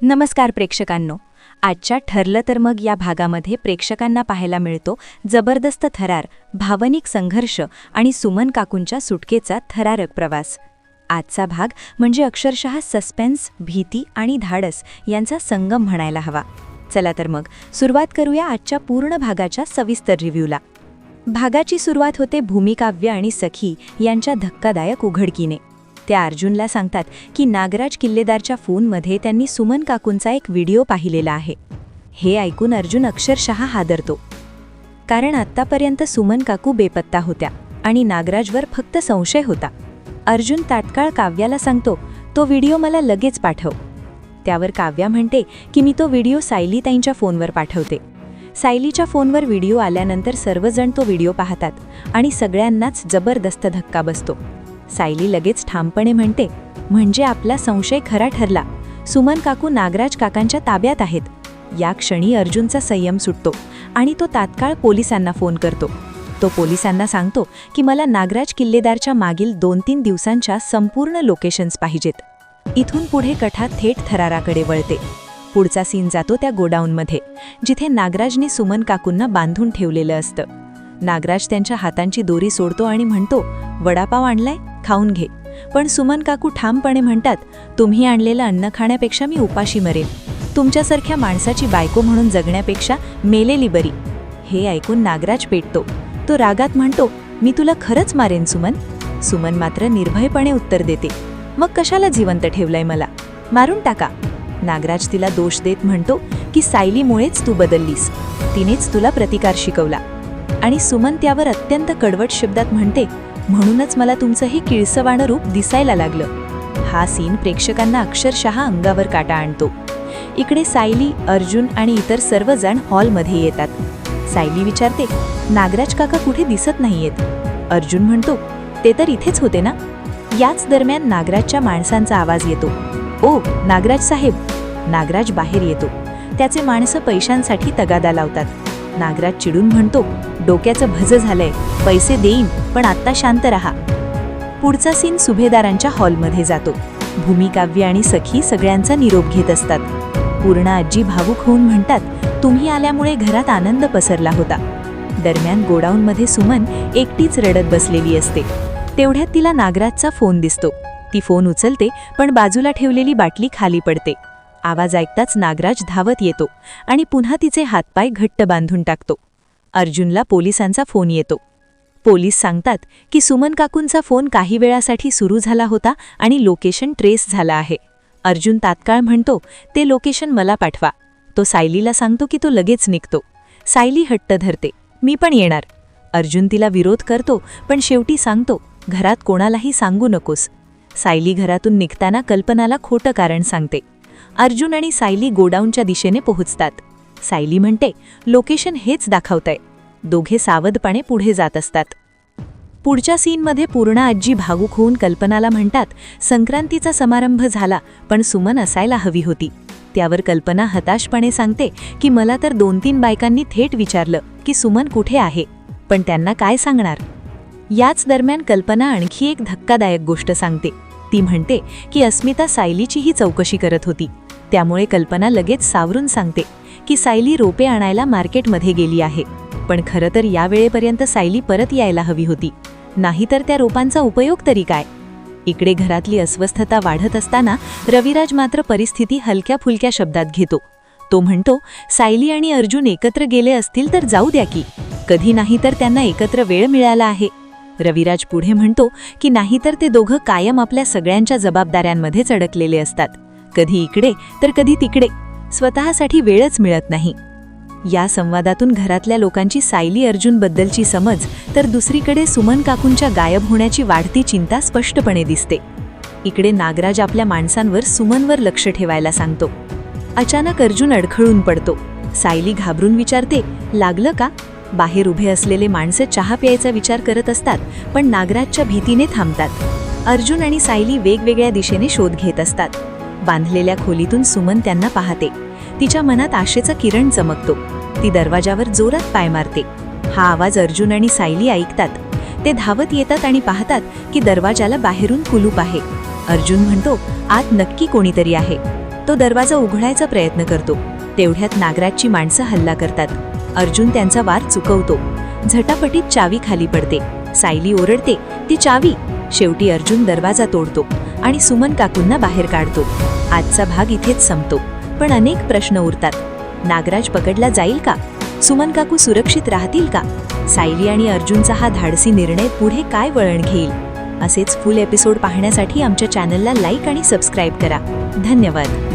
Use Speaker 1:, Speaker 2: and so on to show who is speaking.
Speaker 1: नमस्कार प्रेक्षकांनो. आजच्या ठरलं तर मग या भागामध्ये प्रेक्षकांना पाहायला मिळतो जबरदस्त थरार, भावनिक संघर्ष आणि सुमन काकूंच्या सुटकेचा थरारक प्रवास. आजचा भाग म्हणजे अक्षरशः सस्पेन्स, भीती आणि धाडस यांचा संगम म्हणायला हवा. चला तर मग सुरुवात करूया आजच्या पूर्ण भागाच्या सविस्तर रिव्ह्यूला. भागाची सुरुवात होते भूमिकाव्य आणि सखी यांच्या धक्कादायक उघडकीने. त्या अर्जुनला सांगतात की नागराज किल्लेदारच्या फोनमध्ये त्यांनी सुमन काकूंचा एक व्हिडिओ पाहिलेला आहे. हे ऐकून अर्जुन अक्षरशः हादरतो, कारण आत्तापर्यंत सुमन काकू बेपत्ता होत्या आणि नागराजवर फक्त संशय होता. अर्जुन तात्काळ काव्याला सांगतो, तो व्हिडिओ मला लगेच पाठव. त्यावर काव्या म्हणते की मी तो व्हिडिओ सायलीताईंच्या फोनवर पाठवते. सायलीच्या फोनवर व्हिडिओ आल्यानंतर सर्वजण तो व्हिडिओ पाहतात आणि सगळ्यांनाच जबरदस्त धक्का बसतो. सायली लगेच ठामपणे म्हणते, म्हणजे आपला संशय खरा ठरला. सुमन काकू नागराज काकांच्या ताब्यात आहेत. या क्षणी अर्जुनचा संयम सुटतो आणि तो तात्काळ पोलिसांना फोन करतो. तो पोलिसांना सांगतो की मला नागराज किल्लेदारच्या मागील 2-3 दिवसांच्या संपूर्ण लोकेशन्स पाहिजेत. इथून पुढे कथा थेट थराराकडे वळते. पुढचा सीन जातो त्या गोडाऊनमध्ये, जिथे नागराजने सुमन काकूंना बांधून ठेवलेलं असतं. नागराज त्यांच्या हातांची दोरी सोडतो आणि म्हणतो, वडापाव आणलाय, खाऊन घे. पण सुमन काकू ठामपणे म्हणतात, तुम्ही आणलेलं अन्न खाण्यापेक्षा मी उपाशी मरेन. तुमच्यासारख्या माणसाची बायको म्हणून जगण्यापेक्षा मेलेली बरी. हे ऐकून नागराज पेटतो. तो रागात म्हणतो, मी तुला खरंच मारेन सुमन. सुमन मात्र निर्भयपणे उत्तर देते, मग कशाला जिवंत ठेवलंय मला, मारून टाका. नागराज तिला दोष देत म्हणतो की सायलीमुळेच तू बदललीस, तिनेच तुला प्रतिकार शिकवला. आणि सुमन त्यावर अत्यंत कडवट शब्दात म्हणते, म्हणूनच मला तुमचं हे किळसवाणं रूप दिसायला लागलं. हा सीन प्रेक्षकांना अक्षरशः अंगावर काटा आणतो. इकडे सायली, अर्जुन आणि इतर सर्वजण हॉलमध्ये येतात. सायली विचारते, नागराज काका कुठे दिसत नाहीयेत. अर्जुन म्हणतो, ते तर इथेच होते ना. याच दरम्यान नागराजच्या माणसांचा आवाज येतो, ओ नागराज साहेब. नागराज बाहेर येतो. त्याचे माणसं पैशांसाठी तगादा लावतात. नागराज चिडून म्हणतो, डोक्याचं भज झालंय, पैसे देईन पण आत्ता शांत रहा. पुढचा सीन सुभेदारांच्या हॉलमध्ये जातो. भूमिकाव्य आणि सखी सगळ्यांचा निरोप घेत असतात. पूर्णा आजी भावूक होऊन म्हणतात, तुम्ही आल्यामुळे घरात आनंद पसरला होता. दरम्यान गोडाऊनमध्ये सुमन एकटीच रडत बसलेली असते. तेवढ्यात तिला नागराजचा फोन दिसतो. ती फोन उचलते, पण बाजूला ठेवलेली बाटली खाली पडते. आवाज ऐकताच नागराज धावत येतो आणि पुन्हा तिचे हातपाय घट्ट बांधून टाकतो. अर्जुनला पोलिसांचा फोन येतो. पोलीस सांगतात की सुमन काकूंचा फोन काही वेळासाठी सुरू झाला होता आणि लोकेशन ट्रेस झाला आहे. अर्जुन तात्काळ म्हणतो, ते लोकेशन मला पाठवा. तो सायलीला सांगतो की तो लगेच निघतो. सायली हट्ट धरते, मी पण येणार. अर्जुन तिला विरोध करतो, पण शेवटी सांगतो, घरात कोणालाही सांगू नकोस. सायली घरातून निघताना कल्पनाला खोटं कारण सांगते. अर्जुन आणि सायली गोडाऊनच्या दिशेने पोहोचतात. सायली म्हणते, लोकेशन हेच दाखवतंय. दोघे सावधपणे पुढे जात असतात. पुढच्या सीनमध्ये पूर्णा आजी भावूक होऊन कल्पनाला म्हणतात, संक्रांतीचा समारंभ झाला पण सुमन असायला हवी होती. त्यावर कल्पना हताशपणे सांगते की मला तर 2-3 बायकांनी थेट विचारलं की सुमन कुठे आहे, पण त्यांना काय सांगणार. याच दरम्यान कल्पना आणखी एक धक्कादायक गोष्ट सांगते. ती म्हणते की अस्मिता सायलीचीही चौकशी करत होती. त्यामुळे कल्पना लगेच सावरून सांगते की सायली रोपे आणायला मार्केटमध्ये गेली आहे. पण खरं तर या वेळेपर्यंत सायली परत यायला हवी होती, नाहीतर त्या रोपांचा उपयोग तरी काय. इकडे घरातली अस्वस्थता वाढत असताना रविराज मात्र परिस्थिती हलक्या फुलक्या शब्दात घेतो. तो म्हणतो, सायली आणि अर्जुन एकत्र गेले असतील तर जाऊ द्या की, कधी नाही तर त्यांना एकत्र वेळ मिळाला आहे. रविराज पुढे म्हणतो की नाहीतर ते दोघं कायम आपल्या सगळ्यांच्या जबाबदाऱ्यांमध्येच अडकलेले असतात. कधी इकडे तर कधी तिकडे, स्वतःसाठी वेळच मिळत नाही. या संवादातून घरातल्या लोकांची सायली अर्जुनबद्दलची समज तर दुसरीकडे सुमन काकूंच्या गायब होण्याची वाढती चिंता स्पष्टपणे दिसते. इकडे नागराज आपल्या माणसांवर सुमनवर लक्ष ठेवायला सांगतो. अचानक अर्जुन अडखळून पडतो. सायली घाबरून विचारते, लागलं का. बाहेर उभे असलेले माणसं चहा प्यायचा विचार करत असतात, पण नागराजच्या भीतीने थांबतात. अर्जुन आणि सायली वेगवेगळ्या दिशेने शोध घेत असतात. बांधलेल्या खोलीतून सुमन त्यांना पाहते. तिच्या मनात आशेचा किरण चमकतो. ती दरवाजावर जोरात पाय मारते. हा आवाज अर्जुन आणि सायली ऐकतात. ते धावत येतात आणि पाहतात की दरवाजाला बाहेरून कुलूप आहे. अर्जुन म्हणतो, आत नक्की कोणीतरी आहे. तो दरवाजा उघडायचा प्रयत्न करतो. तेवढ्यात नागराजची माणसं हल्ला करतात. अर्जुन त्यांचा वार चुकवतो. झटापटीत चावी खाली पडते. सायली ओरडते, ती चावी. शेवटी अर्जुन दरवाजा तोडतो आणि सुमन काकूंना बाहेर काढतो. आजचा भाग इथेच संपतो, पण अनेक प्रश्न उरतात. नागराज पकडला जाईल का? सुमन काकू सुरक्षित राहतील का? सायली आणि अर्जुनचा हा धाडसी निर्णय पुढे काय वळण घेईल? असेच फुल एपिसोड पाहण्यासाठी आमच्या चॅनलला लाईक आणि सबस्क्राईब करा. धन्यवाद.